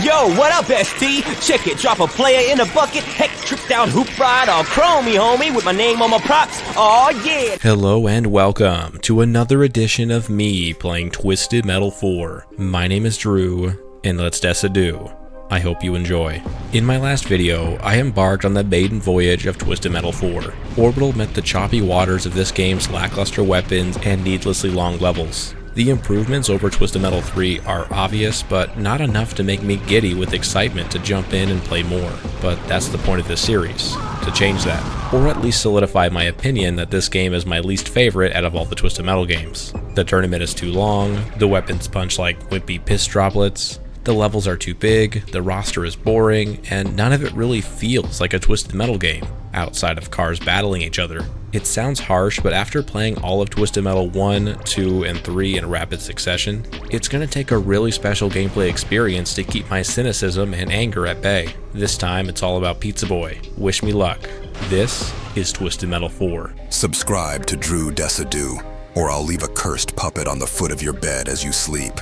Yo, what up, ST? Check it, drop a player in a bucket. Heck, trip down hoop ride all chromey, homie, with my name on my props. Aw, yeah. Hello and welcome to another edition of me playing Twisted Metal 4. My name is Drew, and let's do. I hope you enjoy. In my last video, I embarked on the maiden voyage of Twisted Metal 4. Orbital met the choppy waters of this game's lackluster weapons and needlessly long levels. The improvements over Twisted Metal 3 are obvious, but not enough to make me giddy with excitement to jump in and play more. But that's the point of this series, to change that. Or at least solidify my opinion that this game is my least favorite out of all the Twisted Metal games. The tournament is too long, the weapons punch like wimpy piss droplets, the levels are too big, the roster is boring, and none of it really feels like a Twisted Metal game, outside of cars battling each other. It sounds harsh, but after playing all of Twisted Metal 1, 2, and 3 in rapid succession, it's going to take a really special gameplay experience to keep my cynicism and anger at bay. This time, it's all about Pizza Boy. Wish me luck. This is Twisted Metal 4. Subscribe to Drew Desidue, or I'll leave a cursed puppet on the foot of your bed as you sleep.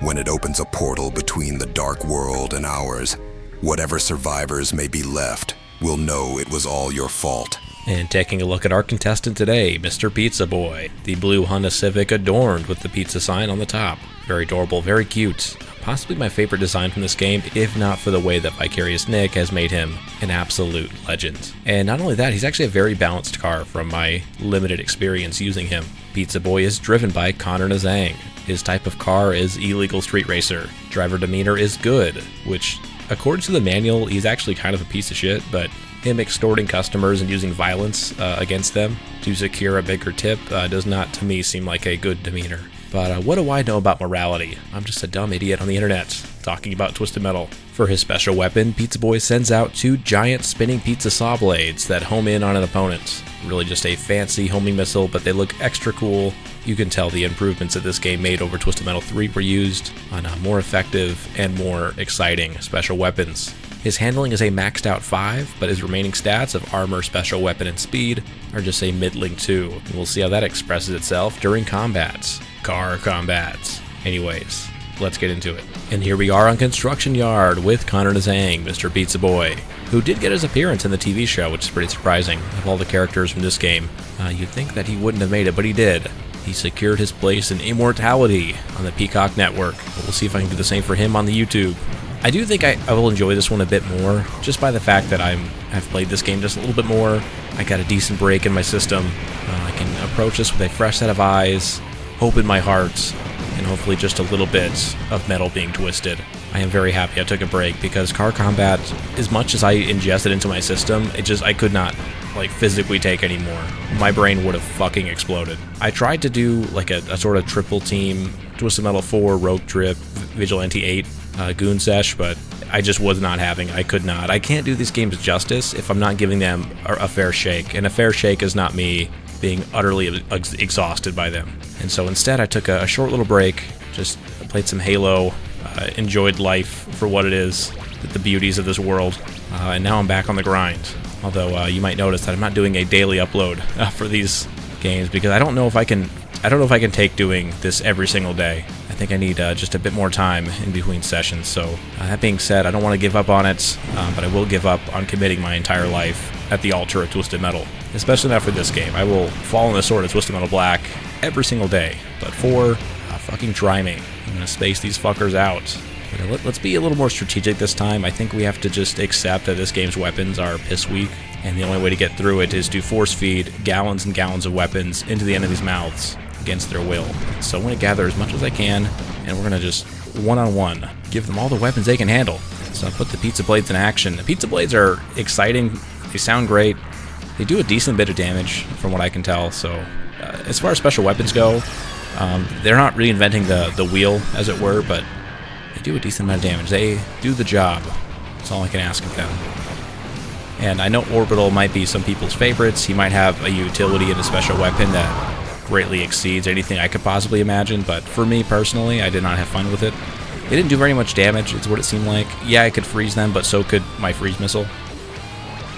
When it opens a portal between the dark world and ours, whatever survivors may be left will know it was all your fault. And taking a look at our contestant today, Mr. Pizza Boy, the blue Honda Civic adorned with the pizza sign on the top. Very adorable, very cute. Possibly my favorite design from this game, if not for the way that VicariousNick has made him an absolute legend. And not only that, he's actually a very balanced car from my limited experience using him. Pizza Boy is driven by Connor Nazang. His type of car is illegal street racer. Driver demeanor is good, which, according to the manual, he's actually kind of a piece of shit, but him extorting customers and using violence against them to secure a bigger tip does not, to me, seem like a good demeanor. But what do I know about morality? I'm just a dumb idiot on the internet, talking about Twisted Metal. For his special weapon, Pizza Boy sends out 2 giant spinning pizza saw blades that home in on an opponent. Really just a fancy homing missile, but they look extra cool. You can tell the improvements that this game made over Twisted Metal 3 were used on more effective and more exciting special weapons. His handling is a maxed out 5, but his remaining stats of armor, special weapon, and speed are just a middling 2. We'll see how that expresses itself during combats. Car combats. Anyways, let's get into it. And here we are on Construction Yard with Connor Nazang, Mr. Pizza Boy, who did get his appearance in the TV show, which is pretty surprising. Of all the characters from this game, you'd think that he wouldn't have made it, but he did. He secured his place in immortality on the Peacock Network. We'll see if I can do the same for him on the YouTube. I do think I will enjoy this one a bit more, just by the fact that I've played this game just a little bit more. I got a decent break in my system. I can approach this with a fresh set of eyes, hope in my heart, and hopefully just a little bit of metal being twisted. I am very happy I took a break, because car combat, as much as I ingested into my system, I could not physically take anymore. My brain would have fucking exploded. I tried to do a sort of triple team Twisted Metal 4, Rogue Trip, Vigilante 8, Goon Sesh, but I just was not having. I could not. I can't do these games justice if I'm not giving them a fair shake, and a fair shake is not me being utterly exhausted by them. And so instead I took a short little break, just played some Halo, enjoyed life for what it is, the beauties of this world, and now I'm back on the grind. Although you might notice that I'm not doing a daily upload for these games, because I don't know if I can take doing this every single day. I think I need just a bit more time in between sessions. So that being said, I don't want to give up on it, but I will give up on committing my entire life at the altar of Twisted Metal. Especially not for this game. I will fall in the sword of Twisted Metal Black every single day. But fucking try me. I'm going to space these fuckers out. But let's be a little more strategic this time. I think we have to just accept that this game's weapons are piss weak, and the only way to get through it is to force feed gallons and gallons of weapons into the enemy's mouths against their will. So I'm going to gather as much as I can, and we're going to just one-on-one give them all the weapons they can handle. So I'll put the pizza blades in action. The pizza blades are exciting. They sound great. They do a decent bit of damage from what I can tell. So as far as special weapons go, they're not reinventing the wheel, as it were, but they do a decent amount of damage. They do the job. That's all I can ask of them. And I know Orbital might be some people's favorites. He might have a utility in a special weapon that greatly exceeds anything I could possibly imagine, but for me personally, I did not have fun with it. It didn't do very much damage, it's what it seemed like. Yeah, I could freeze them, but so could my freeze missile.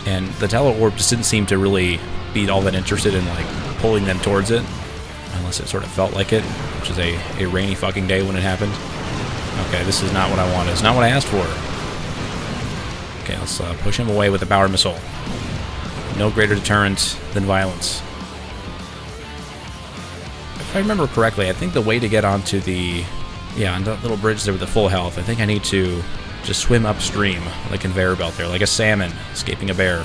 And the Tele Orb just didn't seem to really be all that interested in pulling them towards it, unless it sort of felt like it, which is a rainy fucking day when it happened. Okay, this is not what I wanted. It's not what I asked for. Okay, let's push him away with the power missile. No greater deterrent than violence. If I remember correctly, I think the way to get onto the... Yeah, on that little bridge there with the full health, I think I need to just swim upstream like a conveyor belt there, like a salmon escaping a bear.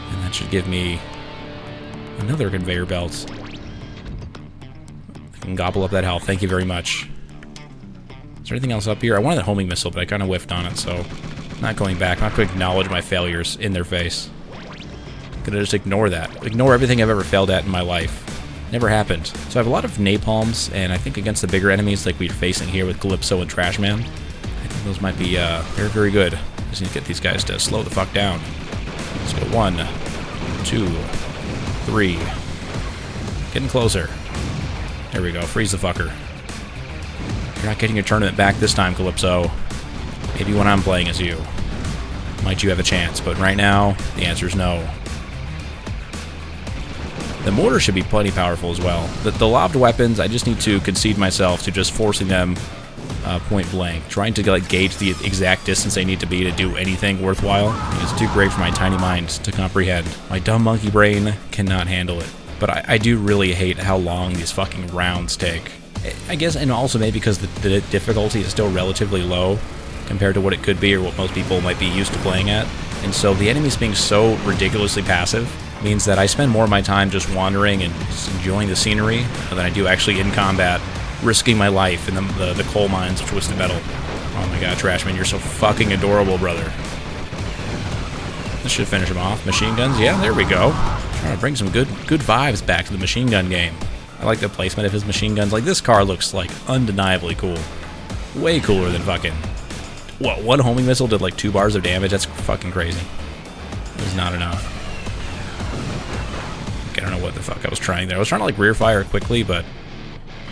And that should give me another conveyor belt. I can gobble up that health. Thank you very much. Is there anything else up here? I wanted that homing missile, but I kind of whiffed on it, so I'm not going back. I'm not going to acknowledge my failures in their face. I'm going to just ignore that. Ignore everything I've ever failed at in my life. Never happened. So I have a lot of napalms, and I think against the bigger enemies like we're facing here with Calypso and Trashman, I think those might be very, very good. Just need to get these guys to slow the fuck down. Let's go 1, 2, 3. Getting closer. There we go. Freeze the fucker. You're not getting your tournament back this time, Calypso. Maybe when I'm playing as you. Might you have a chance, but right now, the answer is no. The mortar should be plenty powerful as well. The lobbed weapons, I just need to concede myself to just forcing them point blank. Trying to like gauge the exact distance they need to be to do anything worthwhile. It's too great for my tiny mind to comprehend. My dumb monkey brain cannot handle it. But I do really hate how long these fucking rounds take. I guess, and also maybe because the difficulty is still relatively low compared to what it could be or what most people might be used to playing at. And so the enemies being so ridiculously passive means that I spend more of my time just wandering and just enjoying the scenery than I do actually in combat, risking my life in the coal mines of Twisted Metal. Oh my god, Trashman, you're so fucking adorable, brother. This should finish him off. Machine guns, yeah, there we go. Trying to bring some good vibes back to the machine gun game. I like the placement of his machine guns. Like, this car looks, like, undeniably cool. Way cooler than fucking... What, one homing missile did, like, 2 bars of damage? That's fucking crazy. It was not enough. I don't know what the fuck I was trying there. I was trying to, like, rear fire quickly, but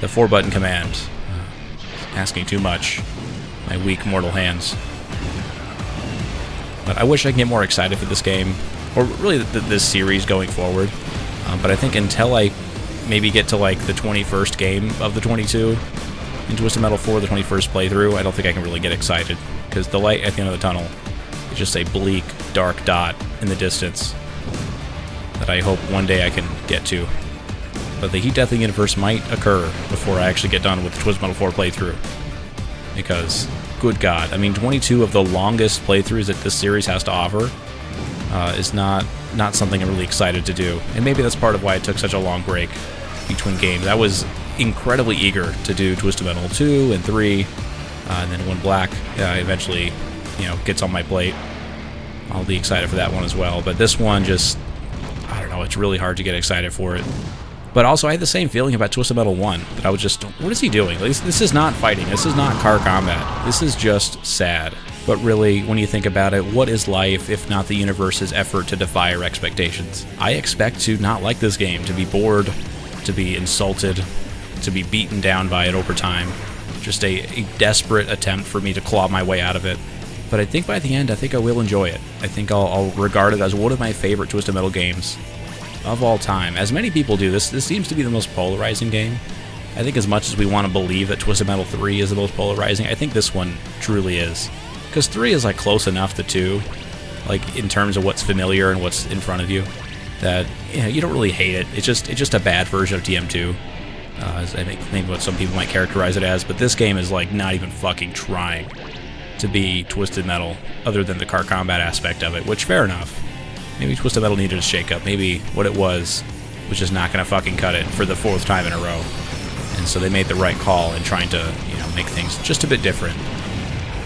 the 4-button command... asking too much. My weak mortal hands. But I wish I could get more excited for this game. Or really this series going forward. But I think until I maybe get to like the 21st game of the 22 in Twisted Metal 4, the 21st playthrough, I don't think I can really get excited. Because the light at the end of the tunnel is just a bleak, dark dot in the distance that I hope one day I can get to. But the Heat Death Universe might occur before I actually get done with the Twisted Metal 4 playthrough. Because, good God, I mean, 22 of the longest playthroughs that this series has to offer is not something I'm really excited to do. And maybe that's part of why it took such a long break between games. I was incredibly eager to do Twisted Metal 2 and 3, and then when Black eventually, gets on my plate, I'll be excited for that one as well. But this one just, I don't know, it's really hard to get excited for it. But also, I had the same feeling about Twisted Metal 1, that I was just, what is he doing? This is not fighting, this is not car combat, this is just sad. But really, when you think about it, what is life if not the universe's effort to defy our expectations? I expect to not like this game, to be bored, to be insulted, to be beaten down by it over time. Just a desperate attempt for me to claw my way out of it. But I think by the end, I think I will enjoy it. I think I'll regard it as one of my favorite Twisted Metal games of all time. As many people do, this seems to be the most polarizing game. I think as much as we want to believe that Twisted Metal 3 is the most polarizing, I think this one truly is. Because 3 is like close enough to 2, like in terms of what's familiar and what's in front of you, that you don't really hate it. It's just a bad version of TM2, as I think what some people might characterize it as. But this game is like not even fucking trying to be Twisted Metal, other than the car combat aspect of it. Which, fair enough. Maybe Twisted Metal needed a shake-up. Maybe what it was just not gonna fucking cut it for the 4th time in a row. And so they made the right call in trying to make things just a bit different.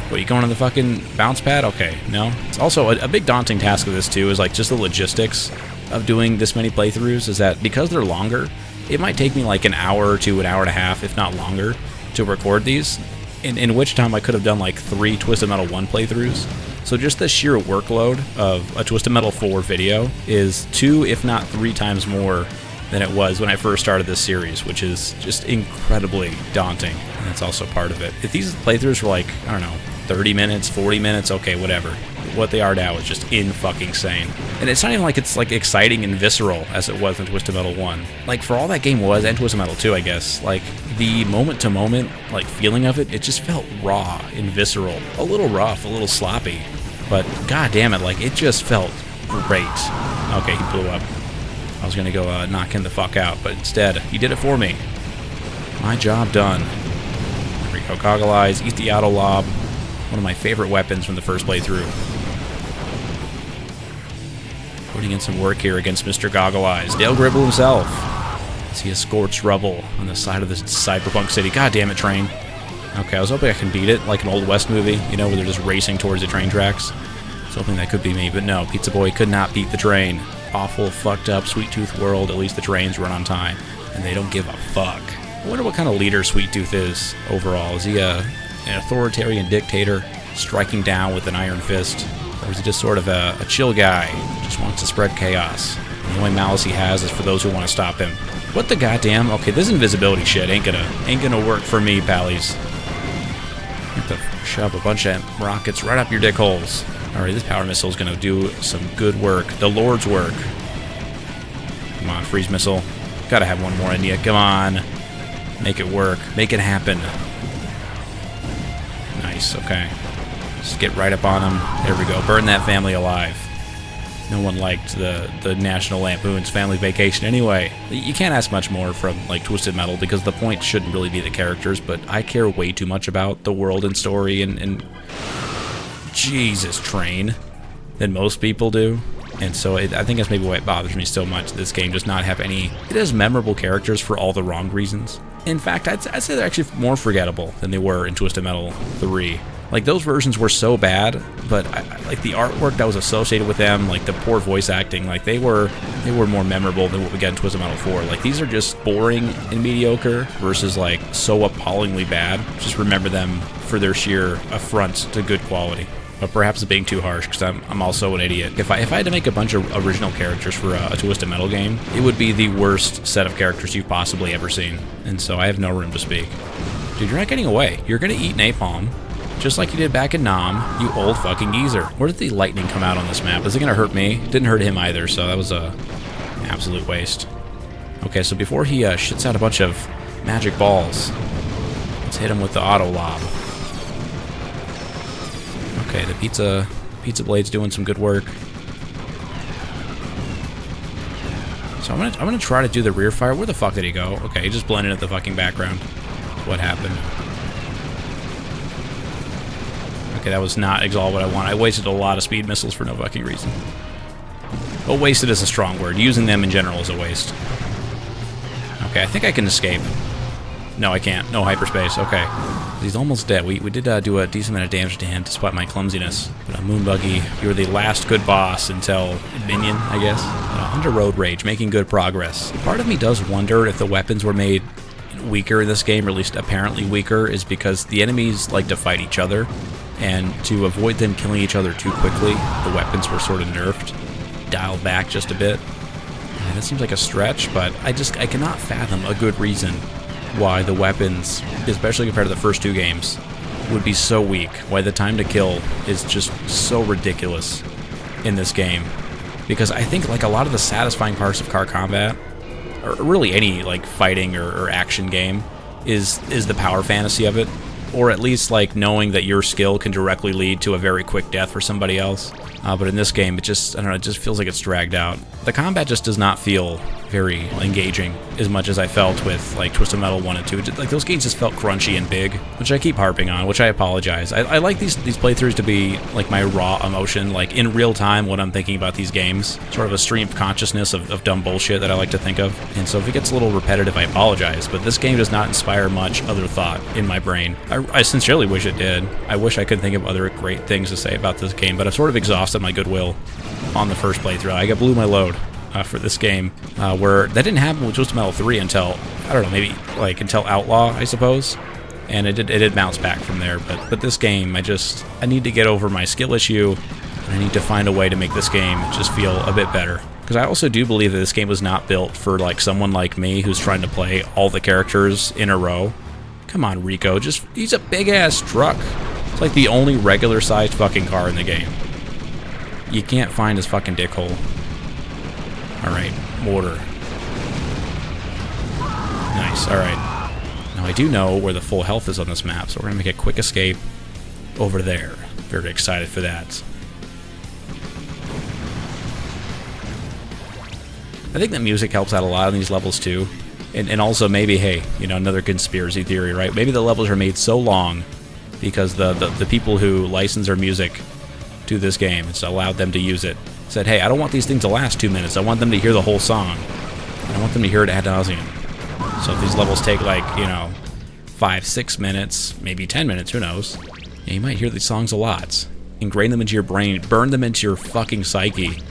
What, you going on the fucking bounce pad? Okay, no. It's also a big daunting task of this too, is like just the logistics of doing this many playthroughs, is that because they're longer, it might take me like an hour to an hour and a half, if not longer, to record these, in which time I could have done like 3 Twisted Metal 1 playthroughs. So just the sheer workload of a Twisted Metal 4 video is 2, if not 3 times more than it was when I first started this series, which is just incredibly daunting, and that's also part of it. If these playthroughs were like, I don't know, 30 minutes, 40 minutes, okay, whatever. what they are now is just fucking insane. And it's not even like it's like exciting and visceral as it was in Twisted Metal 1. Like, for all that game was, and Twisted Metal 2, I guess, like, the moment-to-moment, like, feeling of it, it just felt raw and visceral. A little rough, a little sloppy. But, god damn it, like, it just felt great. Okay, he blew up. I was gonna go knock him the fuck out, but instead, he did it for me. My job done. There we go, Goggle Eyes, eat the auto lob. One of my favorite weapons from the first playthrough. Putting in some work here against Mr. Goggle Eyes. Dale Gribble himself. See a scorched rubble on the side of this cyberpunk city. God damn it, train. Okay, I was hoping I can beat it, like an Old West movie, you know, where they're just racing towards the train tracks. I was hoping that could be me, but no, Pizza Boy could not beat the train. Awful, fucked up, Sweet Tooth world, at least the trains run on time, and they don't give a fuck. I wonder what kind of leader Sweet Tooth is, overall. Is he an authoritarian dictator, striking down with an iron fist? Or is he just sort of a chill guy, just wants to spread chaos? And the only malice he has is for those who want to stop him. What the goddamn? Okay, this invisibility shit ain't gonna work for me, pallies. You have to shove a bunch of rockets right up your dick holes. Alright, this power missile is gonna do some good work. The Lord's work. Come on, freeze missile. Gotta have one more in you. Come on. Make it work. Make it happen. Nice, okay. Just get right up on them. There we go. Burn that family alive. No one liked the National Lampoon's Family Vacation anyway. You can't ask much more from, like, Twisted Metal, because the point shouldn't really be the characters, but I care way too much about the world and story and Jesus, train, than most people do. And so I think that's maybe why it bothers me so much, this game does not have any... It has memorable characters for all the wrong reasons. In fact, I'd say they're actually more forgettable than they were in Twisted Metal 3. Like, those versions were so bad, but like the artwork that was associated with them, like the poor voice acting, like they were more memorable than what we got in Twisted Metal 4. Like, these are just boring and mediocre versus like so appallingly bad. Just remember them for their sheer affront to good quality. But perhaps it's being too harsh, because I'm also an idiot. If I had to make a bunch of original characters for a Twisted Metal game, it would be the worst set of characters you've possibly ever seen. And so I have no room to speak. Dude, you're not getting away. You're gonna eat napalm, just like you did back in Nam, you old fucking geezer. Where did the lightning come out on this map? Is it gonna hurt me? It didn't hurt him either, so that was an absolute waste. Okay, so before he shits out a bunch of magic balls, let's hit him with the auto lob. Okay, the pizza blade's doing some good work. So I'm gonna try to do the rear fire. Where the fuck did he go? Okay, he just blended into the fucking background. What happened? Okay, that was not exactly what I want. I wasted a lot of speed missiles for no fucking reason. Well, wasted is a strong word. Using them in general is a waste. Okay, I think I can escape. No, I can't. No hyperspace. Okay. He's almost dead. We did do a decent amount of damage to him despite my clumsiness. But Moonbuggy, you were the last good boss until Minion, I guess. Under Road Rage, making good progress. Part of me does wonder if the weapons were made weaker in this game, or at least apparently weaker, is because the enemies like to fight each other. And to avoid them killing each other too quickly, the weapons were sort of nerfed, dialed back just a bit. And that seems like a stretch, but I cannot fathom a good reason why the weapons, especially compared to the first two games, would be so weak. Why the time to kill is just so ridiculous in this game. Because I think like a lot of the satisfying parts of car combat, or really any like fighting or action game, is the power fantasy of it. Or at least like knowing that your skill can directly lead to a very quick death for somebody else. But in this game, it just, I don't know, it just feels like it's dragged out. The combat just does not feel very engaging as much as I felt with like Twisted Metal 1 and 2. Like those games just felt crunchy and big, which I keep harping on, which I apologize. I like these playthroughs to be like my raw emotion, like in real time when I'm thinking about these games. Sort of a stream of consciousness of dumb bullshit that I like to think of. And so if it gets a little repetitive, I apologize, but this game does not inspire much other thought in my brain. I sincerely wish it did. I wish I could think of other great things to say about this game, but I've sort of exhausted my goodwill on the first playthrough. I blew my load for this game, where that didn't happen with Twisted Metal 3 until, I don't know, maybe like until Outlaw, I suppose. And it did bounce back from there, but this game, I need to get over my skill issue, and I need to find a way to make this game just feel a bit better. Because I also do believe that this game was not built for like someone like me who's trying to play all the characters in a row. Come on, Rico, he's a big-ass truck. It's like the only regular-sized fucking car in the game. You can't find his fucking dick hole. Alright, mortar. Nice, alright. Now I do know where the full health is on this map, so we're gonna make a quick escape over there. Very excited for that. I think the music helps out a lot on these levels too. And also maybe, hey, you know, another conspiracy theory, right? Maybe the levels are made so long because the people who license their music to this game, it's allowed them to use it, said, hey, I don't want these things to last 2 minutes. I want them to hear the whole song. I want them to hear it ad nauseum. So if these levels take like, you know, 5-6 minutes, maybe 10 minutes, who knows? Yeah, you might hear these songs a lot. Ingrain them into your brain, burn them into your fucking psyche,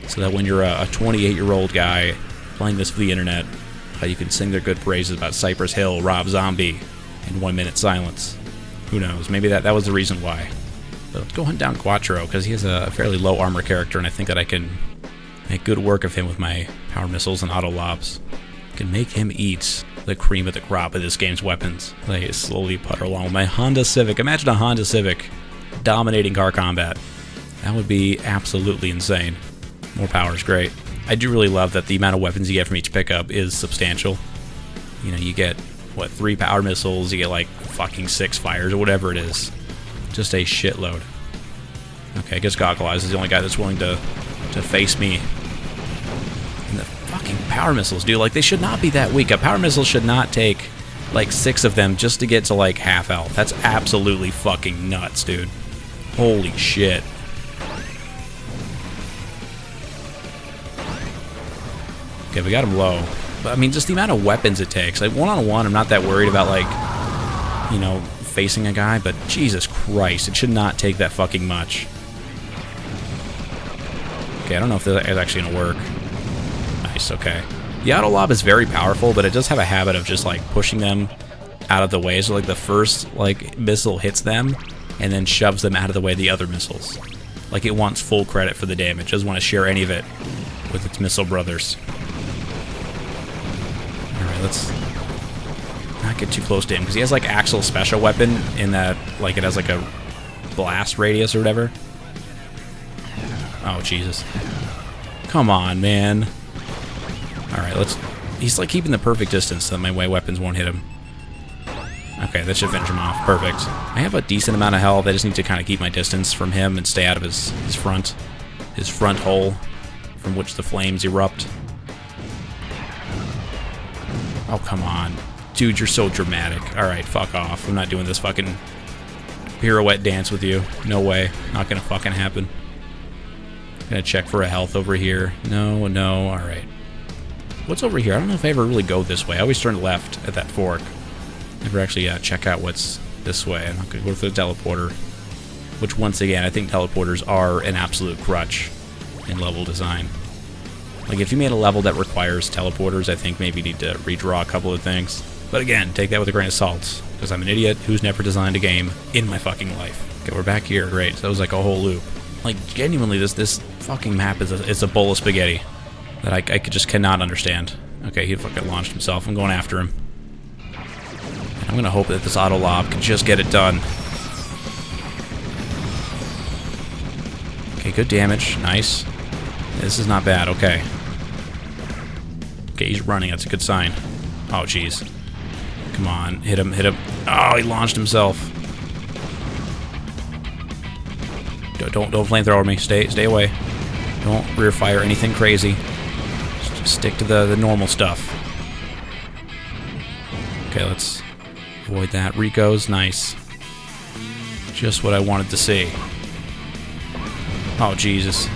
so that when you're a 28-year-old guy playing this for the internet, you can sing their good praises about Cypress Hill, Rob Zombie, in 1 minute silence. Who knows? Maybe that was the reason why. But let's go hunt down Quattro, because he has a fairly low armor character, and I think that I can make good work of him with my power missiles and auto lobs. I can make him eat the cream of the crop of this game's weapons. I slowly putter along with my Honda Civic. Imagine a Honda Civic dominating car combat. That would be absolutely insane. More power is great. I do really love that the amount of weapons you get from each pickup is substantial. You know, you get, what, 3 power missiles, you get like fucking 6 fires or whatever it is. Just a shitload. Okay, I guess Goggle Eyes is the only guy that's willing to face me. And the fucking power missiles, dude, like they should not be that weak. A power missile should not take like 6 of them just to get to like half health. That's absolutely fucking nuts, dude. Holy shit. Okay, we got him low. But I mean, just the amount of weapons it takes. Like, one-on-one, I'm not that worried about, like, you know, facing a guy, but Jesus Christ, it should not take that fucking much. Okay, I don't know if this is actually gonna work. Nice, okay. The auto lob is very powerful, but it does have a habit of just, like, pushing them out of the way. So, like, the first, like, missile hits them, and then shoves them out of the way of the other missiles. Like, it wants full credit for the damage. It doesn't want to share any of it with its missile brothers. Alright, let's not get too close to him, because he has, like, Axel's special weapon in that, like, it has, like, a blast radius or whatever. Oh, Jesus. Come on, man. Alright, let's... He's, like, keeping the perfect distance so that my weapons won't hit him. Okay, that should finish him off. Perfect. I have a decent amount of health. I just need to kind of keep my distance from him and stay out of his front hole from which the flames erupt. Oh, come on. Dude, you're so dramatic. Alright, fuck off. I'm not doing this fucking pirouette dance with you. No way. Not gonna fucking happen. Gonna check for a health over here. No, no. Alright. What's over here? I don't know if I ever really go this way. I always turn left at that fork. Never actually check out what's this way. I'm not gonna go for the teleporter. Which, once again, I think teleporters are an absolute crutch in level design. Like, if you made a level that requires teleporters, I think maybe you need to redraw a couple of things. But again, take that with a grain of salt, because I'm an idiot who's never designed a game in my fucking life. Okay, we're back here. Great. So that was like a whole loop. Like, genuinely, this fucking map is a bowl of spaghetti that I just cannot understand. Okay, he fucking launched himself. I'm going after him. And I'm going to hope that this auto lob can just get it done. Okay, good damage. Nice. This is not bad. Okay. Okay, he's running. That's a good sign. Oh, jeez. Come on. Hit him. Hit him. Oh, he launched himself. Don't flamethrower me. Stay away. Don't rear fire anything crazy. Just stick to the normal stuff. Okay, let's avoid that. Rico's nice. Just what I wanted to see. Oh, Jesus.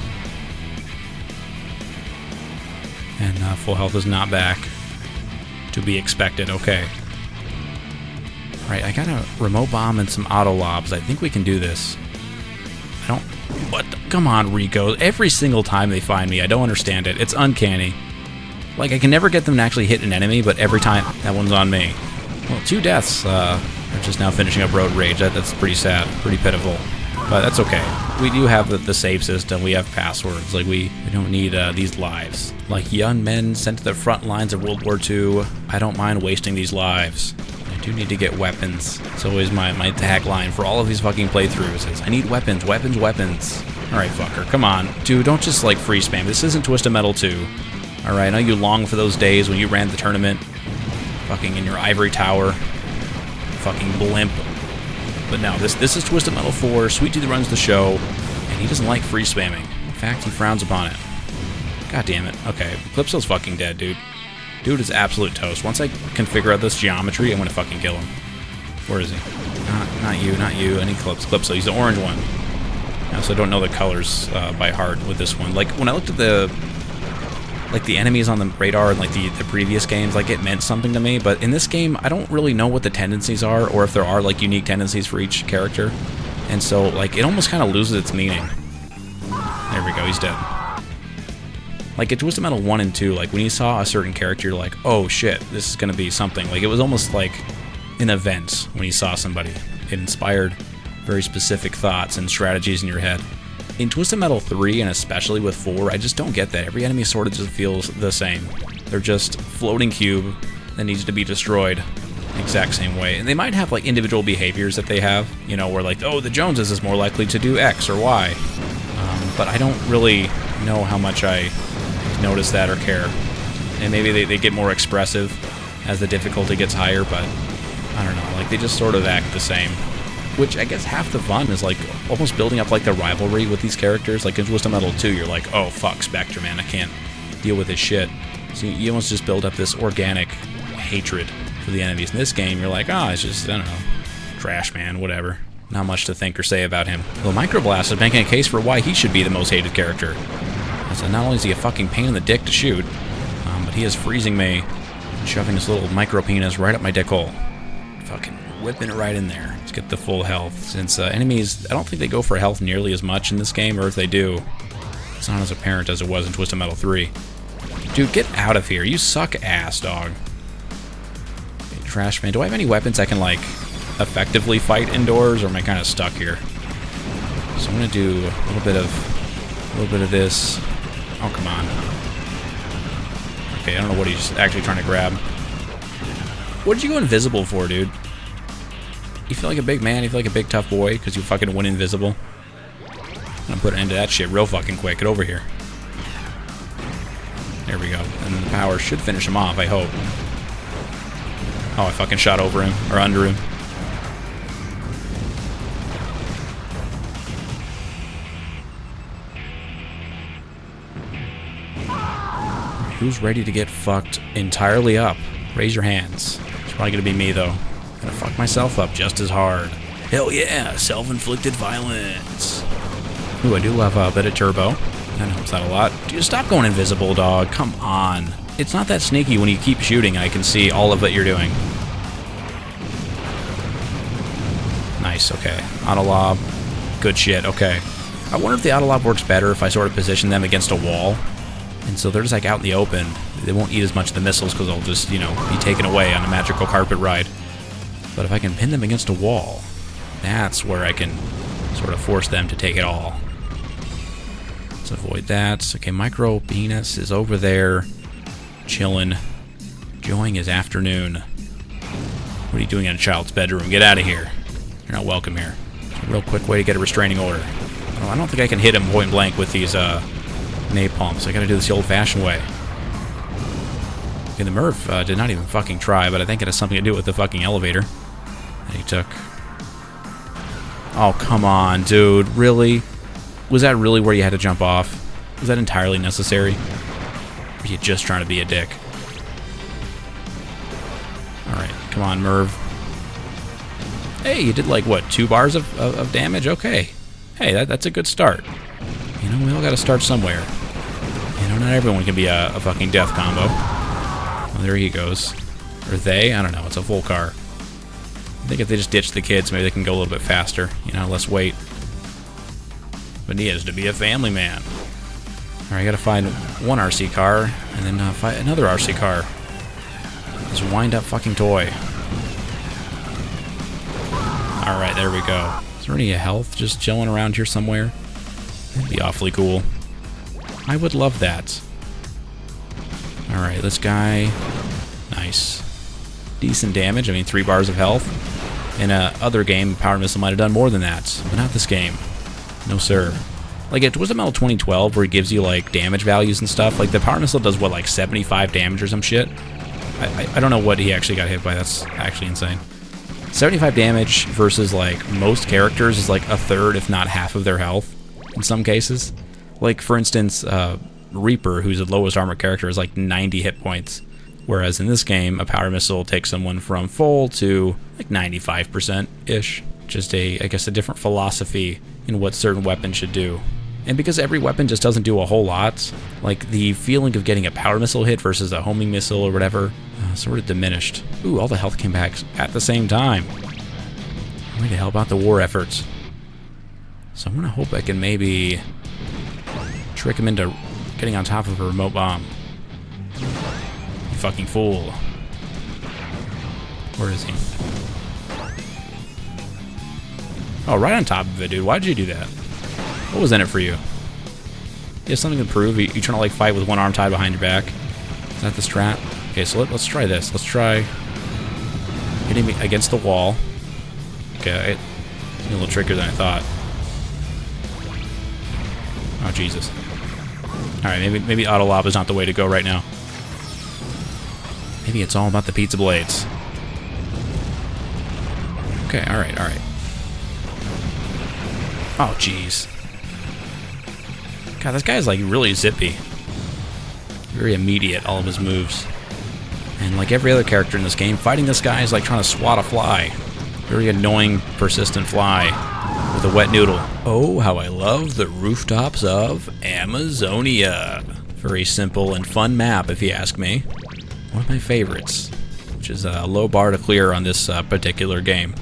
And full health is not back. To be expected. Okay. Alright, I got a remote bomb and some auto lobs. I think we can do this. I don't... What? Come on, Rico. Every single time they find me, I don't understand it. It's uncanny. Like, I can never get them to actually hit an enemy, but every time, that one's on me. Well, 2 deaths. They're just now finishing up Road Rage. That's pretty sad. Pretty pitiful. But that's okay. We do have the save system. We have passwords. Like, we don't need these lives. Like young men sent to the front lines of World War II, I don't mind wasting these lives. I do need to get weapons. It's always my tagline for all of these fucking playthroughs is, I need weapons, weapons, weapons. Alright, fucker. Come on. Dude, don't just, like, free spam. This isn't Twisted Metal 2. Alright, I know you long for those days when you ran the tournament. Fucking in your ivory tower. Fucking blimp. But no, this is Twisted Metal 4. Sweet Tooth runs the show, and he doesn't like free spamming. In fact, he frowns upon it. God damn it. Okay, Calypso's fucking dead, dude. Dude is absolute toast. Once I can figure out this geometry, I'm gonna fucking kill him. Where is he? Not you, not you. I need Calypso. He's the orange one. I also don't know the colors by heart with this one. Like, when I looked at the enemies on the radar in, like, the previous games, like, it meant something to me, but in this game, I don't really know what the tendencies are, or if there are, like, unique tendencies for each character, and so, like, it almost kind of loses its meaning. There we go, he's dead. Like, in Twisted Metal 1 and 2, like, when you saw a certain character, you're like, oh shit, this is gonna be something. Like, it was almost like an event when you saw somebody. It inspired very specific thoughts and strategies in your head. In Twisted Metal 3, and especially with 4, I just don't get that. Every enemy sort of just feels the same. They're just floating cube that needs to be destroyed the exact same way. And they might have, like, individual behaviors that they have, you know, where, like, oh, the Joneses is more likely to do X or Y. But I don't really know how much I notice that or care. And maybe they get more expressive as the difficulty gets higher, but I don't know, like, they just sort of act the same. Which, I guess, half the fun is, like, almost building up, like, the rivalry with these characters. Like, in Twisted Metal 2, you're like, oh, fuck, Spectre, man, I can't deal with this shit. So you almost just build up this organic hatred for the enemies. In this game, you're like, oh, it's just, I don't know, trash, man, whatever. Not much to think or say about him. Well, Microblast is making a case for why he should be the most hated character. So not only is he a fucking pain in the dick to shoot, but he is freezing me and shoving his little micro penis right up my dick hole. Fucking whipping it right in there. Let's get the full health. Since enemies, I don't think they go for health nearly as much in this game, or if they do, it's not as apparent as it was in Twisted Metal 3. Dude, get out of here. You suck ass, dog. Okay, trash man. Do I have any weapons I can, like, effectively fight indoors, or am I kind of stuck here? So I'm gonna do a little bit of this. Oh, come on. Okay, I don't know what he's actually trying to grab. What did you go invisible for, dude? You feel like a big man? You feel like a big tough boy because you fucking went invisible? I'm gonna put an end to that shit real fucking quick. Get over here. There we go. And then the power should finish him off, I hope. Oh, I fucking shot over him. Or under him. Who's ready to get fucked entirely up? Raise your hands. It's probably gonna be me, though. I'm gonna fuck myself up just as hard. Hell yeah, self-inflicted violence. Ooh, I do love a bit of turbo. That helps out a lot. Dude, stop going invisible, dog. Come on. It's not that sneaky when you keep shooting. I can see all of what you're doing. Nice, okay. Auto lob. Good shit, okay. I wonder if the auto lob works better if I sort of position them against a wall. And so they're just, like, out in the open. They won't eat as much of the missiles because they'll just, you know, be taken away on a magical carpet ride. But if I can pin them against a wall, that's where I can sort of force them to take it all. Let's avoid that. Okay, Micro Penis is over there, chilling, enjoying his afternoon. What are you doing in a child's bedroom? Get out of here. You're not welcome here. It's a real quick way to get a restraining order. I don't think I can hit him point blank with these, napalm, so I gotta do this the old-fashioned way. Okay, the Merv did not even fucking try, but I think it has something to do with the fucking elevator that he took. Oh, come on, dude. Really? Was that really where you had to jump off? Was that entirely necessary? Or are you just trying to be a dick? Alright, come on, Merv. Hey, you did, like, what, 2 bars of damage? Okay. Hey, that's a good start. You know, we all gotta start somewhere. You know, not everyone can be a fucking death combo. Well, there he goes. Or they? I don't know. It's a full car. I think if they just ditch the kids, maybe they can go a little bit faster. You know, less weight. But he has to be a family man. Alright, I gotta find one RC car, and then find another RC car. This wind-up fucking toy. Alright, there we go. Is there any health just chilling around here somewhere? That'd be awfully cool. I would love that. Alright, this guy... Nice. Decent damage. I mean, 3 bars of health. In a other game, Power Missile might have done more than that. But not this game. No, sir. Like at Twisted Metal 2012, where it gives you like damage values and stuff, like the power missile does what, like 75 damage or some shit? I don't know what he actually got hit by. That's actually insane. 75 damage versus like most characters is like a third, if not half of their health in some cases. Like for instance, Reaper, who's the lowest armor character, is like 90 hit points. Whereas in this game, a power missile takes someone from full to like 95%-ish. Just I guess a different philosophy in what certain weapons should do. And because every weapon just doesn't do a whole lot, like the feeling of getting a power missile hit versus a homing missile or whatever, sort of diminished. Ooh, all the health came back at the same time. Way to help out the war efforts. So I'm gonna hope I can maybe trick him into getting on top of a remote bomb. You fucking fool. Where is he? Oh, right on top of it, dude. Why'd you do that? What was in it for you? You have something to prove? You trying to like fight with one arm tied behind your back? Is that the strat? Okay, so let's try this. Let's try hitting me against the wall. Okay, it's a little trickier than I thought. Oh, Jesus. Alright, maybe auto lob is not the way to go right now. Maybe it's all about the pizza blades. Okay, alright. Oh, jeez. God, this guy's like really zippy. Very immediate, all of his moves. And like every other character in this game, fighting this guy is like trying to swat a fly. Very annoying, persistent fly with a wet noodle. Oh, how I love the rooftops of Amazonia. Very simple and fun map, if you ask me. One of my favorites, which is a low bar to clear on this particular game.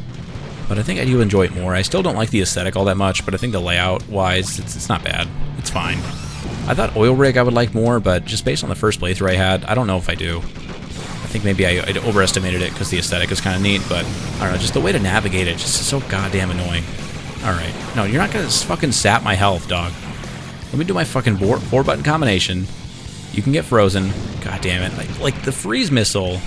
But I think I do enjoy it more. I still don't like the aesthetic all that much, but I think the layout-wise, it's not bad. It's fine. I thought Oil Rig I would like more, but just based on the first playthrough I had, I don't know if I do. I think maybe I overestimated it because the aesthetic is kind of neat, but I don't know, just the way to navigate it just is so goddamn annoying. Alright. No, you're not going to fucking sap my health, dog. Let me do my fucking 4-button combination. You can get frozen. God damn it. Like the freeze missile,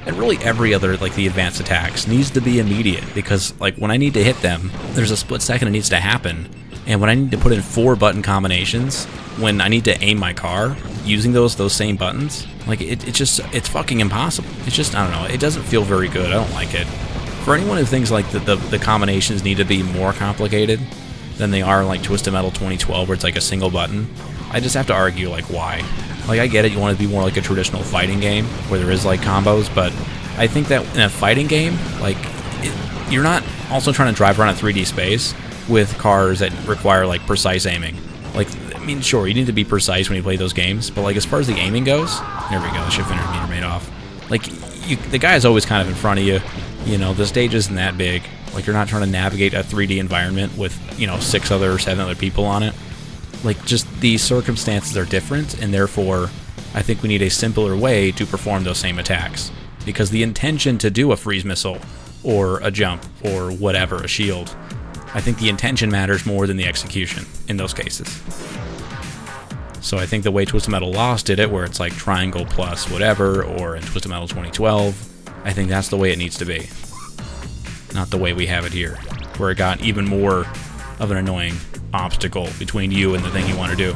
and really every other, like the advanced attacks, needs to be immediate, because like when I need to hit them, there's a split second it needs to happen. And when I need to put in 4-button combinations, when I need to aim my car using those same buttons, like it's fucking impossible. It's just, I don't know, it doesn't feel very good. I don't like it. For anyone who thinks like the combinations need to be more complicated than they are in like Twisted Metal 2012, where it's like a single button, I just have to argue like why. Like I get it, you want it to be more like a traditional fighting game where there is like combos, but I think that in a fighting game, like you're not also trying to drive around a 3D space with cars that require like precise aiming. Like, I mean, sure, you need to be precise when you play those games, but like as far as the aiming goes, there we go, the shift enter meter made off. Like, the guy is always kind of in front of you. You know, the stage isn't that big. Like, you're not trying to navigate a 3D environment with, you know, 7 other people on it. Like, just the circumstances are different, and therefore, I think we need a simpler way to perform those same attacks. Because the intention to do a freeze missile, or a jump, or whatever, a shield, I think the intention matters more than the execution in those cases. So I think the way Twisted Metal Lost did it, where it's like triangle plus whatever, or in Twisted Metal 2012, I think that's the way it needs to be. Not the way we have it here, where it got even more of an annoying obstacle between you and the thing you want to do.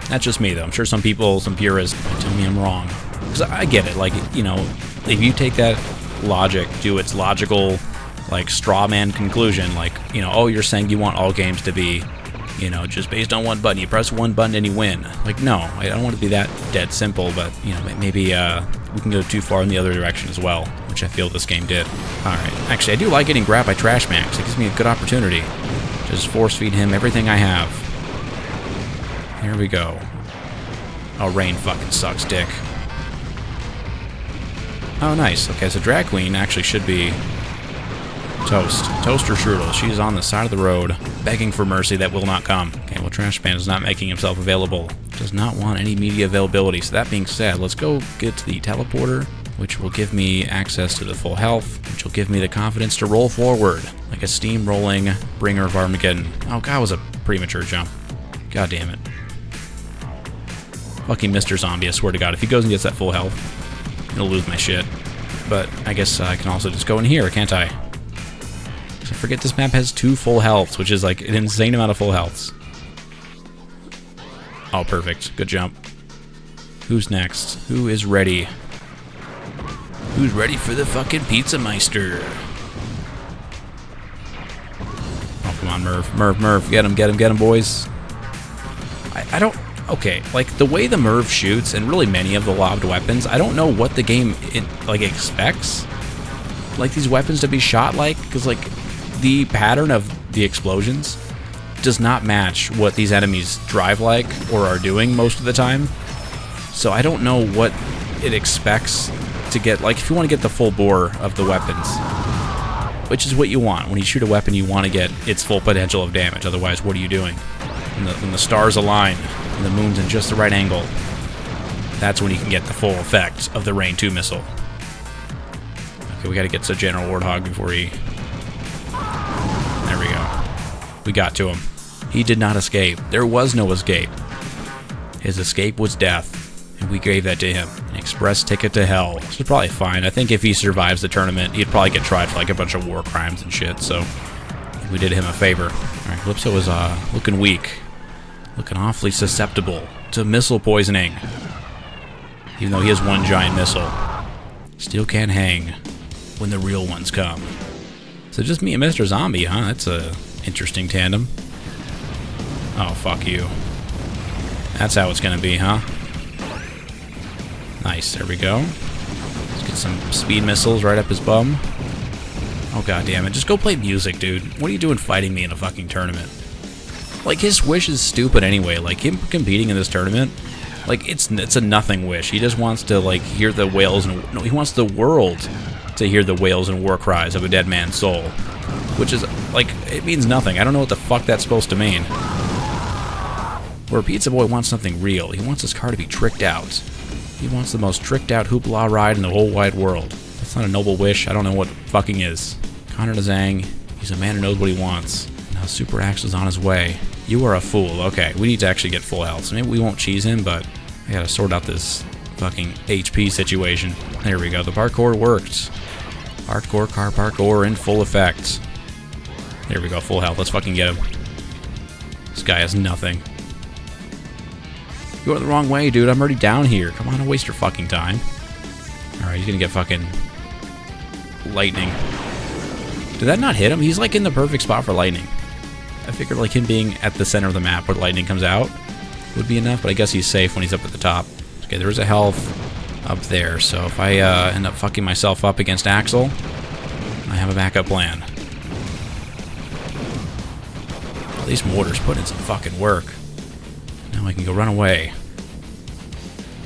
That's just me, though. I'm sure some people, some purists, might tell me I'm wrong. Because I get it. Like, you know, if you take that logic to its logical, like, straw man conclusion, like, you know, oh, you're saying you want all games to be, you know, just based on one button. You press one button and you win. Like, no, I don't want it to be that dead simple, but, you know, maybe we can go too far in the other direction as well, which I feel this game did. Alright, actually, I do like getting grabbed by Trash Max. It gives me a good opportunity to just force feed him everything I have. Here we go. Oh, rain fucking sucks, dick. Oh, nice. Okay, so Drag Queen actually should be Toast. Toast or Strudel. She's on the side of the road, begging for mercy that will not come. Okay, well, Trash Man is not making himself available. Does not want any media availability. So that being said, let's go get to the teleporter, which will give me access to the full health, which will give me the confidence to roll forward, like a steam-rolling bringer of Armageddon. Oh, God, it was a premature jump. God damn it. Fucking Mr. Zombie, I swear to God. If he goes and gets that full health, he'll lose my shit. But I guess I can also just go in here, can't I? I forget this map has 2 full healths, which is like an insane amount of full healths. Oh, perfect. Good jump. Who's next? Who is ready? Who's ready for the fucking Pizza Meister? Oh, come on, Merv. Merv. Get him, boys. I don't... Okay, like, the way the Merv shoots, and really many of the lobbed weapons, I don't know what the game, expects, like, these weapons to be shot like, because, like, the pattern of the explosions does not match what these enemies drive like, or are doing most of the time. So I don't know what it expects to get, like, if you want to get the full bore of the weapons, which is what you want. When you shoot a weapon, you want to get its full potential of damage, otherwise, what are you doing? When the stars align, and the moon's in just the right angle, that's when you can get the full effect of the Rain 2 missile. Okay, we gotta get to General Warthog before he... There we go. We got to him. He did not escape. There was no escape. His escape was death, and we gave that to him. An express ticket to hell. Which is probably fine. I think if he survives the tournament, he'd probably get tried for like a bunch of war crimes and shit, so we did him a favor. Alright, Calypso is looking weak. Looking awfully susceptible to missile poisoning. Even though he has one giant missile. Still can't hang when the real ones come. So just me and Mr. Zombie, huh? That's a interesting tandem. Oh, fuck you. That's how it's gonna be, huh? Nice, there we go. Let's get some speed missiles right up his bum. Oh, god damn it. Just go play music, dude. What are you doing fighting me in a fucking tournament? Like, his wish is stupid anyway. Like, him competing in this tournament, like, it's a nothing wish. He just wants to, like, hear the wails and... No, he wants the world to hear the wails and war cries of a dead man's soul. Which is, like, it means nothing. I don't know what the fuck that's supposed to mean. Where Pizza Boy wants something real. He wants his car to be tricked out. He wants the most tricked out hoopla ride in the whole wide world. That's not a noble wish. I don't know what fucking is. Connor Zhang, he's a man who knows what he wants. Now Super Axe is on his way. You are a fool. Okay, we need to actually get full health. So maybe we won't cheese him, but I gotta sort out this fucking HP situation. There we go. The parkour worked. Hardcore car parkour in full effect. There we go. Full health. Let's fucking get him. This guy has nothing. You're going the wrong way, dude. I'm already down here. Come on, don't waste your fucking time. Alright, he's gonna get fucking lightning. Did that not hit him? He's like in the perfect spot for lightning. I figured like him being at the center of the map where lightning comes out would be enough, but I guess he's safe when he's up at the top. Okay, there is a health up there, so if I end up fucking myself up against Axel, I have a backup plan. At least Mortar's put in some fucking work. Now I can go run away.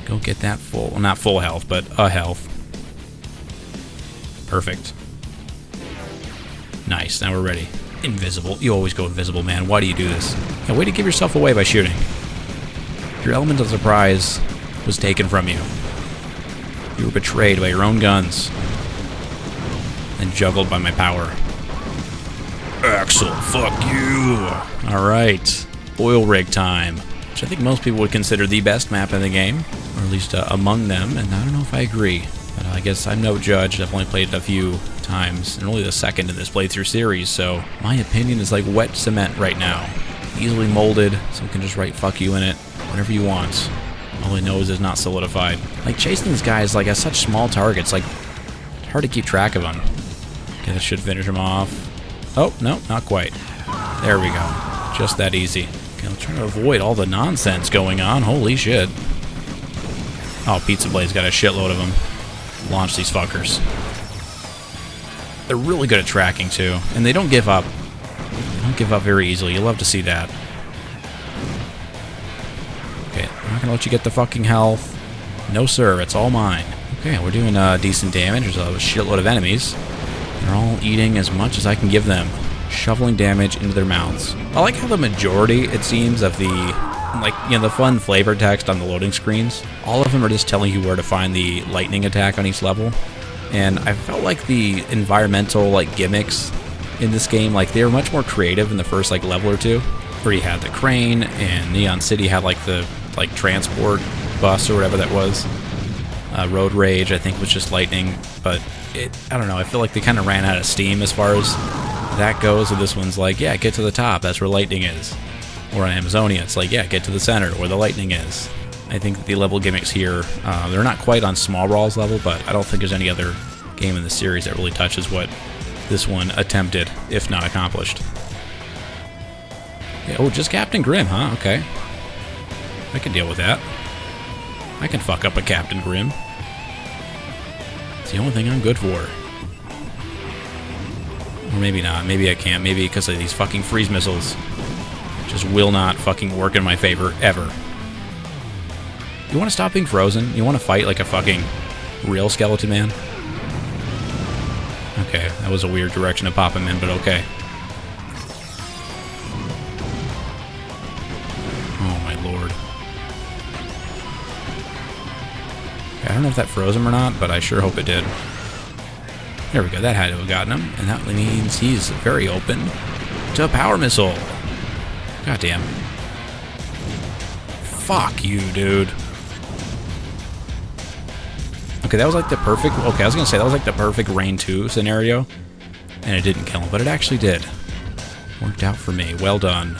Go get that full, well, not full health, but a health. Perfect. Nice, now we're ready. Invisible. You always go invisible, man. Why do you do this? Yeah, way to give yourself away by shooting. Your element of surprise was taken from you. You were betrayed by your own guns. And juggled by my power. Axel, fuck you! Alright. Oil rig time. Which I think most people would consider the best map in the game. Or at least among them, and I don't know if I agree. But I guess I'm no judge. I've only played it a few times, and only the second in this playthrough series, so my opinion is like wet cement right now. Easily molded, so you can just write fuck you in it whenever you want. All I know is it's not solidified. Like, chasing these guys like as such small targets, like, it's hard to keep track of them. Okay, that should finish him off. Oh, no, not quite. There we go. Just that easy. Okay, I'm trying to avoid all the nonsense going on. Holy shit. Oh, Pizza Blade's got a shitload of them. Launch these fuckers. They're really good at tracking, too. And they don't give up. They don't give up very easily. You'll love to see that. Okay, I'm not gonna let you get the fucking health. No, sir. It's all mine. Okay, we're doing decent damage. There's a shitload of enemies. They're all eating as much as I can give them. Shoveling damage into their mouths. I like how the majority, it seems, of the... like, you know, the fun flavor text on the loading screens, all of them are just telling you where to find the lightning attack on each level. And I felt like the environmental, like, gimmicks in this game, like, they were much more creative in the first, like, level or two, where you had the crane, and Neon City had, like, the, like, transport bus or whatever that was. Road Rage, I think, was just lightning, but I don't know, I feel like they kind of ran out of steam as far as that goes, and this one's like, yeah, get to the top, that's where lightning is. Or an Amazonia, it's like, yeah, get to the center where the lightning is. I think the level gimmicks here, they're not quite on Small Brawl's level, but I don't think there's any other game in the series that really touches what this one attempted, if not accomplished. Yeah, oh, just Captain Grimm, huh? Okay. I can deal with that. I can fuck up a Captain Grimm. It's the only thing I'm good for. Or maybe not. Maybe I can't. Maybe because of these fucking freeze missiles. Just will not fucking work in my favor, ever. You want to stop being frozen? You want to fight like a fucking real skeleton man? Okay, that was a weird direction to pop him in, but okay. Oh my lord. I don't know if that froze him or not, but I sure hope it did. There we go, that had to have gotten him, and that means he's very open to a power missile. Goddamn. Fuck you, dude. Okay, that was like the perfect... Okay, I was gonna say, that was like the perfect Rain 2 scenario, and it didn't kill him, but it actually did. Worked out for me. Well done.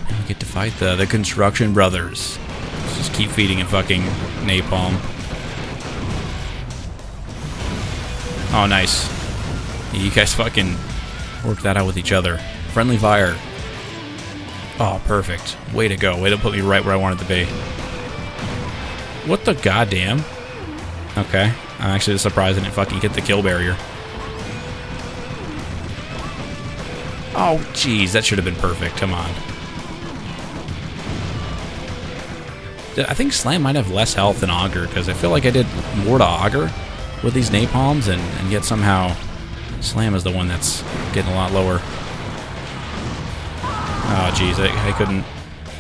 And we get to fight the Construction Brothers. Let's just keep feeding him fucking napalm. Oh, nice. You guys fucking work that out with each other. Friendly fire. Oh, perfect. Way to go. Way to put me right where I wanted to be. What the goddamn? Okay. I'm actually surprised I didn't fucking hit the kill barrier. Oh, jeez. That should have been perfect. Come on. I think Slam might have less health than Augur, because I feel like I did more to Augur with these napalms, and yet somehow Slam is the one that's getting a lot lower. Oh, jeez, I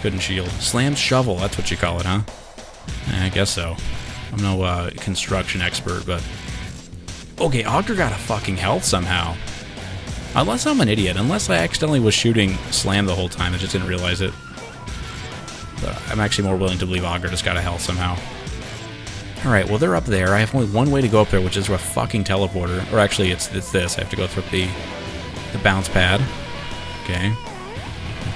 couldn't shield. Slam's shovel, that's what you call it, huh? I guess so. I'm no construction expert, but... Okay, Augur got a fucking health somehow. Unless I'm an idiot. Unless I accidentally was shooting Slam the whole time, I just didn't realize it. But I'm actually more willing to believe Augur just got a health somehow. Alright, well, they're up there. I have only one way to go up there, which is through a fucking teleporter. Or actually, it's this. I have to go through the bounce pad. Okay.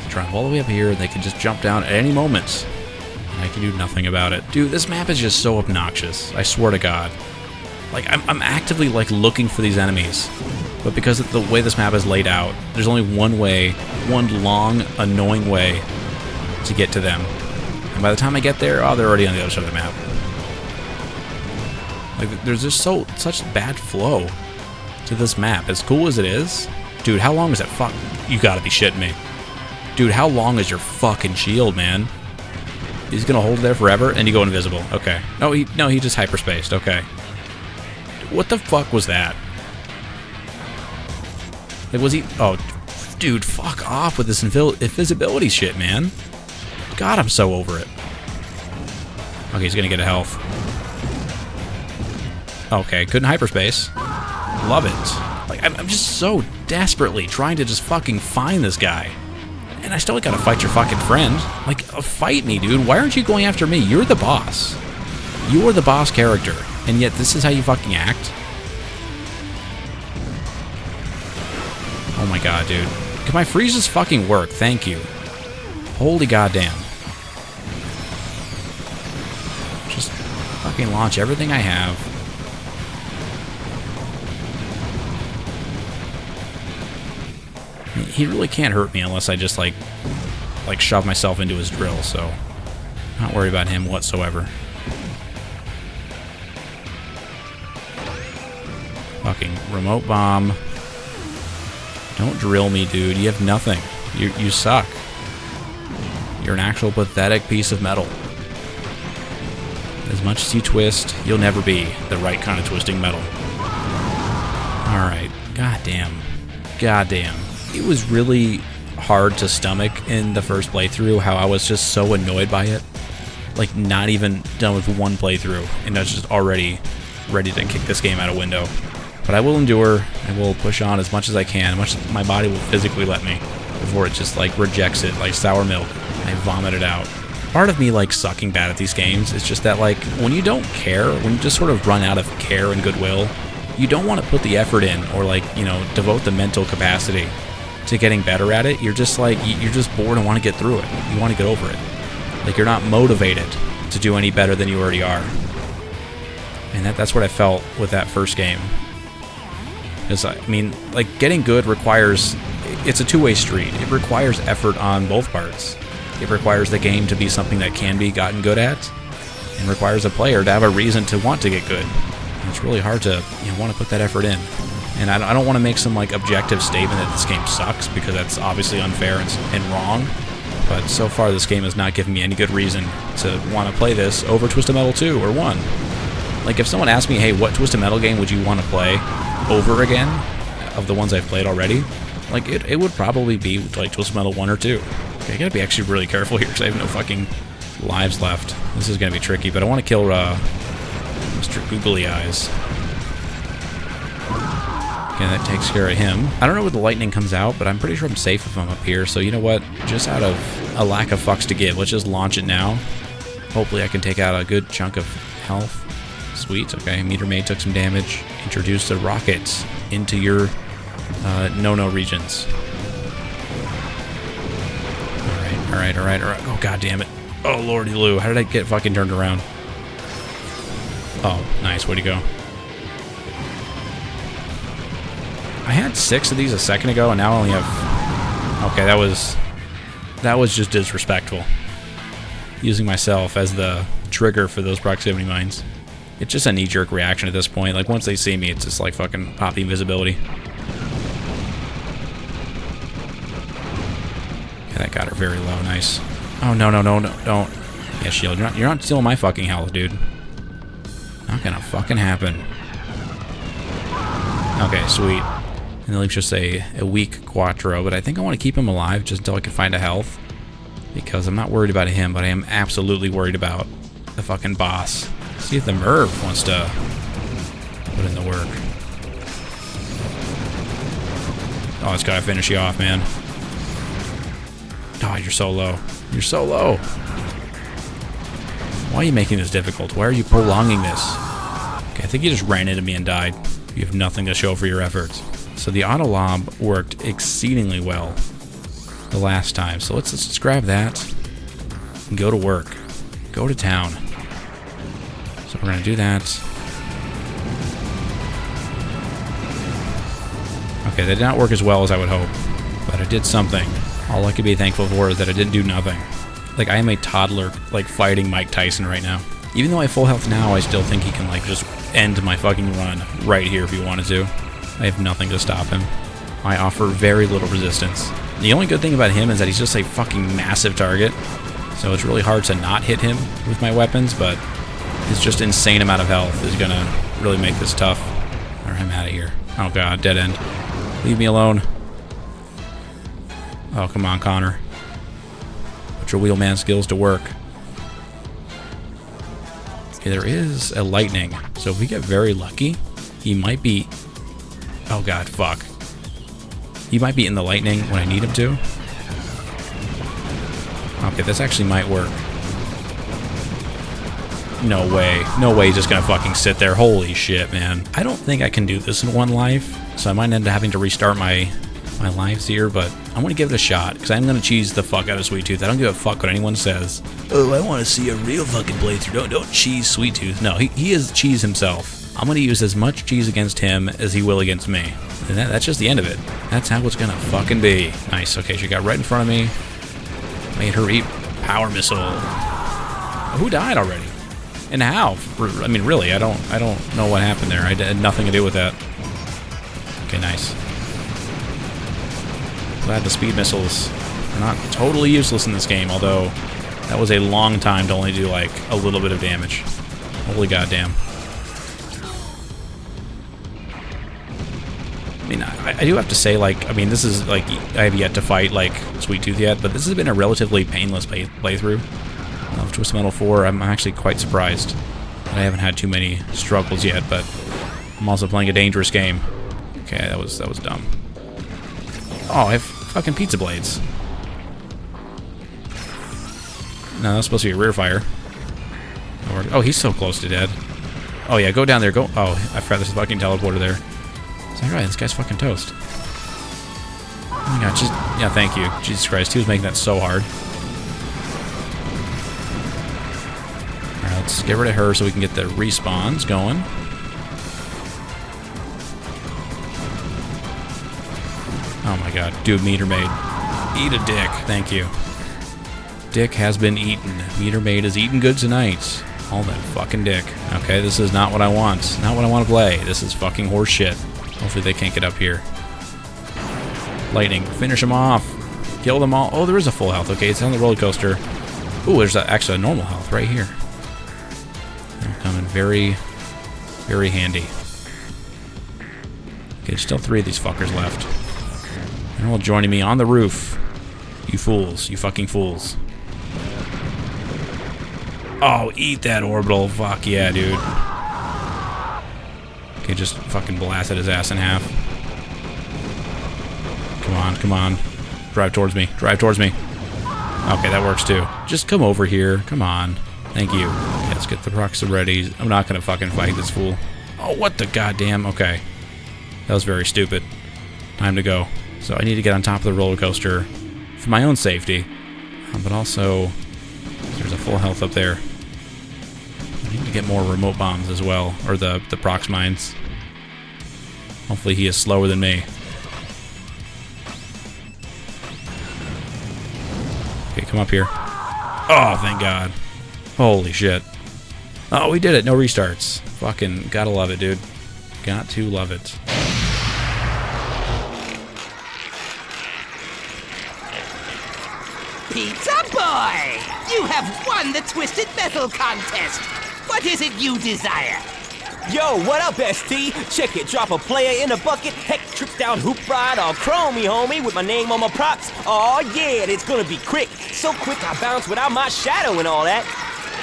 Drive all the way up here, and they can just jump down at any moment. And I can do nothing about it. Dude, this map is just so obnoxious. I swear to God. Like, I'm actively, like, looking for these enemies. But because of the way this map is laid out, there's only one way, one long, annoying way to get to them. And by the time I get there, oh, they're already on the other side of the map. Like, there's just such bad flow to this map. As cool as it is, dude, how long is that fuck? You gotta be shitting me. Dude, how long is your fucking shield, man? He's gonna hold it there forever, and you go invisible. Okay. No, he just hyperspaced. Okay. What the fuck was that? Like, was he... Oh, dude, fuck off with this invisibility shit, man. God, I'm so over it. Okay, he's gonna get a health. Okay, couldn't hyperspace. Love it. Like, I'm just so desperately trying to just fucking find this guy. And I still gotta fight your fucking friend. Like, fight me, dude. Why aren't you going after me? You're the boss. You are the boss character. And yet this is how you fucking act? Oh my god, dude. Can my freezes fucking work? Thank you. Holy goddamn. Just fucking launch everything I have. He really can't hurt me unless I just, like shove myself into his drill, so... Not worry about him whatsoever. Fucking remote bomb. Don't drill me, dude. You have nothing. You suck. You're an actual pathetic piece of metal. As much as you twist, you'll never be the right kind of twisting metal. Alright. Goddamn. Goddamn. It was really hard to stomach in the first playthrough how I was just so annoyed by it. Like, not even done with one playthrough, and I was just already ready to kick this game out a window. But I will endure. I will push on as much as I can, as much as my body will physically let me, before it just, like, rejects it like sour milk. I vomit it out. Part of me, like, sucking bad at these games is just that, like, when you don't care, when you just sort of run out of care and goodwill, you don't want to put the effort in or, like, you know, devote the mental capacity to getting better at it, you're just like, you're just bored and want to get through it. You want to get over it. Like, you're not motivated to do any better than you already are. And that's what I felt with that first game. Because, I mean, like, getting good requires, it's a two-way street. It requires effort on both parts. It requires the game to be something that can be gotten good at, and requires a player to have a reason to want to get good. And it's really hard to, you know, want to put that effort in. And I don't want to make some, like, objective statement that this game sucks, because that's obviously unfair and wrong. But so far, this game has not given me any good reason to want to play this over Twisted Metal 2 or 1. Like, if someone asked me, hey, what Twisted Metal game would you want to play over again of the ones I've played already, like, it would probably be, like, Twisted Metal 1 or 2. Okay, I gotta be actually really careful here, because I have no fucking lives left. This is gonna be tricky, but I want to kill Mr. Googly Eyes. Okay, that takes care of him. I don't know where the lightning comes out, but I'm pretty sure I'm safe if I'm up here. So you know what? Just out of a lack of fucks to give, let's just launch it now. Hopefully I can take out a good chunk of health. Sweet. Okay, Meter Maid took some damage. Introduce the rockets into your no-no regions. Alright. Oh, god damn it. Oh, lordy Lou. How did I get fucking turned around? Oh, nice. Way to go. I had 6 of these a second ago, and now I only have... Okay, that was just disrespectful. Using myself as the trigger for those proximity mines. It's just a knee-jerk reaction at this point. Like, once they see me, it's just like fucking pop the invisibility. Okay, that got her very low. Nice. Oh, no, don't. Yeah, shield. You're not stealing my fucking health, dude. Not gonna fucking happen. Okay, sweet. And then leaves just a weak Quattro, but I think I want to keep him alive just until I can find a health. Because I'm not worried about him, but I am absolutely worried about the fucking boss. See if the Merv wants to put in the work. Oh, it's gotta finish you off, man. Oh, you're so low. You're so low. Why are you making this difficult? Why are you prolonging this? Okay, I think you just ran into me and died. You have nothing to show for your efforts. So the auto lob worked exceedingly well the last time. So let's just grab that and go to work. Go to town. So we're gonna do that. Okay, that did not work as well as I would hope, but it did something. All I could be thankful for is that it didn't do nothing. Like, I am a toddler, like, fighting Mike Tyson right now. Even though I have full health now, I still think he can, like, just end my fucking run right here if he wanted to. I have nothing to stop him. I offer very little resistance. The only good thing about him is that he's just a fucking massive target, so it's really hard to not hit him with my weapons, but his just insane amount of health is gonna really make this tough. Alright, I'm out of here. Oh god, dead end. Leave me alone. Oh, come on, Connor. Put your wheelman skills to work. Okay, there is a lightning, so if we get very lucky, he might be... Oh god, fuck. He might be in the lightning when I need him to. Okay, this actually might work. No way. No way he's just gonna fucking sit there. Holy shit, man. I don't think I can do this in one life, so I might end up having to restart my lives here, but I'm gonna give it a shot, because I'm gonna cheese the fuck out of Sweet Tooth. I don't give a fuck what anyone says. Oh, I want to see a real fucking playthrough. Don't cheese Sweet Tooth. No, he is cheese himself. I'm gonna use as much cheese against him as he will against me. And that's just the end of it. That's how it's gonna fucking be. Nice. Okay, she got right in front of me. Made her eat power missile. Who died already? And how? I mean, really, I don't know what happened there. I had nothing to do with that. Okay, nice. Glad the speed missiles are not totally useless in this game, although that was a long time to only do, like, a little bit of damage. Holy goddamn. I mean, I do have to say, like, I mean, this is, like, I have yet to fight, like, Sweet Tooth yet, but this has been a relatively painless playthrough of Twisted Metal 4. I'm actually quite surprised that I haven't had too many struggles yet, but I'm also playing a dangerous game. Okay, that was dumb. Oh, I have fucking pizza blades. No, that's supposed to be a rear fire. Oh, he's so close to dead. Oh, yeah, go down there. Go. Oh, I forgot there's a fucking teleporter there. Is that right? This guy's fucking toast. Yeah, thank you. Jesus Christ, he was making that so hard. Alright, let's get rid of her so we can get the respawns going. Oh my god. Dude, Meter Maid. Eat a dick. Thank you. Dick has been eaten. Meter Maid is eating good tonight. All that fucking dick. Okay, this is not what I want. Not what I want to play. This is fucking horse shit. Hopefully they can't get up here. Lightning. Finish them off. Kill them all. Oh, there is a full health. Okay, it's on the roller coaster. Ooh, there's actually a normal health right here. They're coming very, very handy. Okay, there's still 3 of these fuckers left. They're all joining me on the roof. You fools. You fucking fools. Oh, eat that orbital. Fuck yeah, dude. Okay, just fucking blasted his ass in half. Come on, come on. Drive towards me. Drive towards me. Okay, that works too. Just come over here. Come on. Thank you. Okay, let's get the procs ready. I'm not gonna fucking fight this fool. Oh, what the goddamn? Okay. That was very stupid. Time to go. So I need to get on top of the roller coaster for my own safety. But also, there's a full health up there. I need to get more remote bombs as well. Or the prox mines. Hopefully he is slower than me. Okay, come up here. Oh, thank God. Holy shit. Oh, we did it. No restarts. Fucking gotta love it, dude. Got to love it. Pizza Boy! You have won the Twisted Metal contest! What is it you desire? Yo, what up, ST? Check it, drop a player in a bucket, heck, trip down hoop ride, all chromey, homie, with my name on my props. Oh yeah, it's gonna be quick. So quick I bounce without my shadow and all that.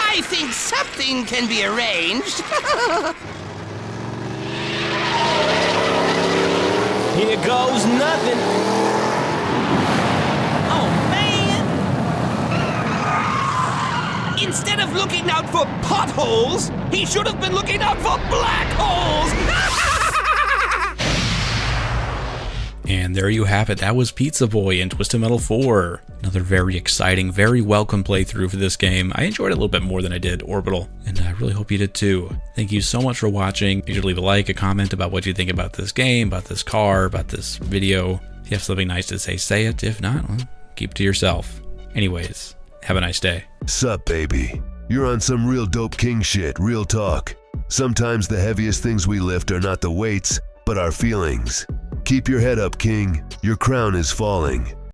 I think something can be arranged. Here goes nothing. Oh, man! Instead of looking out for potholes, he should have been looking out for black holes! And there you have it. That was Pizza Boy in Twisted Metal 4. Another very exciting, very welcome playthrough for this game. I enjoyed it a little bit more than I did Orbital, and I really hope you did too. Thank you so much for watching. Be sure to leave a like, a comment about what you think about this game, about this car, about this video. If you have something nice to say it. If not, well, keep it to yourself. Anyways, have a nice day. Sup, baby? You're on some real dope king shit, real talk. Sometimes the heaviest things we lift are not the weights, but our feelings. Keep your head up, king. Your crown is falling.